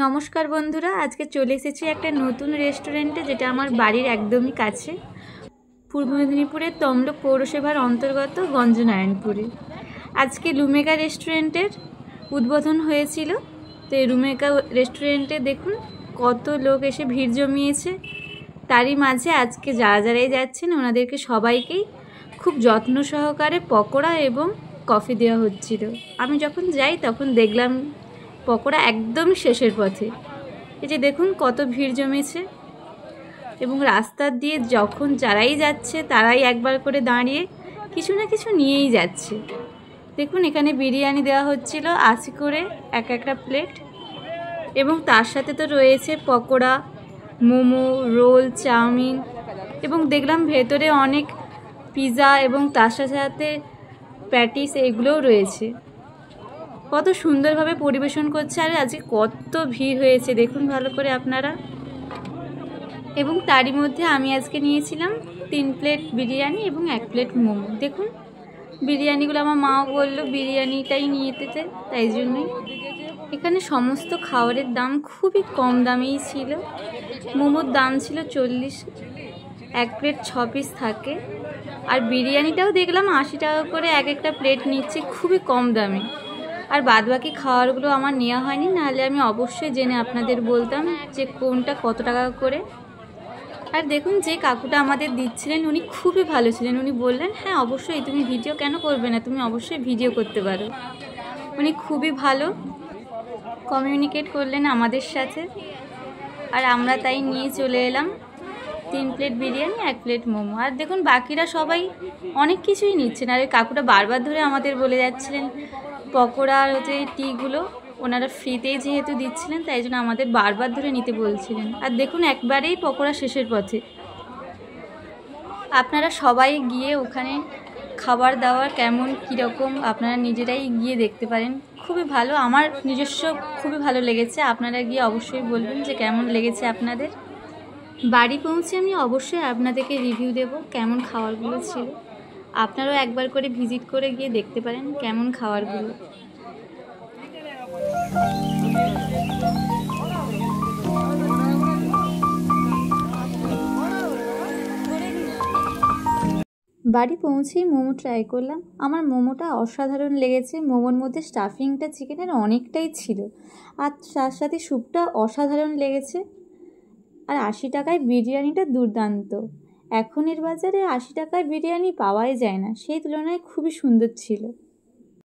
নমস্কার বন্ধুরা, আজকে চলে এসেছি একটা নতুন রেস্টুরেন্টে, যেটা আমার বাড়ির একদমই কাছে, পূর্ব মেদিনীপুরের তমলুক পৌরসভার অন্তর্গত গঞ্জনারায়ণপুরে। আজকে রুমেকা রেস্টুরেন্টের উদ্বোধন হয়েছিল। তো এই রুমেকা রেস্টুরেন্টে দেখুন কত লোক এসে ভিড় জমিয়েছে। তারই মাঝে আজকে যারাই যাচ্ছেন ওনাদেরকে সবাইকেই খুব যত্ন সহকারে পকোড়া এবং কফি দেওয়া হচ্ছিল। আমি যখন যাই তখন দেখলাম পকোড়া একদম শেষের পথে। এই যে দেখুন কত ভিড় জমেছে, এবং রাস্তা দিয়ে যখন যারাই যাচ্ছে তারাই একবার করে দাঁড়িয়ে কিছু না কিছু নিয়েই যাচ্ছে। দেখুন এখানে বিরিয়ানি দেওয়া হচ্ছিল 80 করে একটা প্লেট, এবং তার সাথে তো রয়েছে পকোড়া, মোমো, রোল, চাউমিন, এবং দেখলাম ভেতরে অনেক পিৎজা এবং তার সাথে প্যাটিস এগুলোও রয়েছে। কত সুন্দরভাবে পরিবেশন করছে, আর আজকে কত ভিড় হয়েছে দেখুন ভালো করে আপনারা। এবং তারই মধ্যে আমি আজকে নিয়েছিলাম 3 প্লেট বিরিয়ানি এবং 1 প্লেট মোমো। দেখুন বিরিয়ানিগুলো আমার মাও বললো বিরিয়ানিটাই নিয়ে যেতে, তাই জন্যই। এখানে সমস্ত খাবারের দাম খুবই কম দামেই ছিল। মোমোর দাম ছিল 40, 1 প্লেট 6 পিস থাকে, আর বিরিয়ানিটাও দেখলাম 80 টাকা করে একটা প্লেট নিচ্ছে, খুবই কম দামে। আর বাদবাকি খাবারগুলো আমার নেওয়া হয়নি, নাহলে আমি অবশ্যই জেনে আপনাদের বলতাম যে কোনটা কত টাকা করে। আর দেখুন যে কাকুটা আমাদের দিচ্ছিলেন উনি খুবই ভালো ছিলেন। উনি বললেন, হ্যাঁ অবশ্যই তুমি ভিডিও কেন করবে না, তুমি অবশ্যই ভিডিও করতে পারো। উনি খুবই ভালো কমিউনিকেট করলেন আমাদের সাথে, আর আমরা তাই নিয়ে চলে এলাম 3 প্লেট বিরিয়ানি, 1 প্লেট মোমো। আর দেখুন বাকিরা সবাই অনেক কিছুই নিচ্ছেন, আর ওই কাকুটা বারবার ধরে আমাদের বলে যাচ্ছিলেন পকোড়া আর টিগুলো ওনারা ফ্রিতেই যেহেতু দিচ্ছিলেন, তাই জন্য আমাদের বারবার ধরে নিতে বলছিলেন। আর দেখুন একবারেই পকোড়া শেষের পথে। আপনারা সবাই গিয়ে ওখানে খাবার দাবার কেমন কীরকম আপনারা নিজেরাই গিয়ে দেখতে পারেন। খুবই ভালো, আমার নিজস্ব খুবই ভালো লেগেছে। আপনারা গিয়ে অবশ্যই বলবেন যে কেমন লেগেছে আপনাদের। বাড়ি পৌঁছে আমি অবশ্যই আপনাদেরকে রিভিউ দেব কেমন খাবারগুলো ছিল। আপনারাও একবার করে ভিজিট করে গিয়ে দেখতে পারেন কেমন খাবারগুলো। বাড়ি পৌঁছেই মোমো ট্রাই করলাম। আমার মোমোটা অসাধারণ লেগেছে। মোমোর মধ্যে স্টাফিংটা চিকেনের অনেকটাই ছিল, আর তার সাথে স্যুপটা অসাধারণ লেগেছে। আর 80 টাকায় বিরিয়ানিটা দুর্দান্ত। এখনের বাজারে 80 টাকায় বিরিয়ানি পাওয়াই যায় না, সেই তুলনায় খুবই সুন্দর ছিল।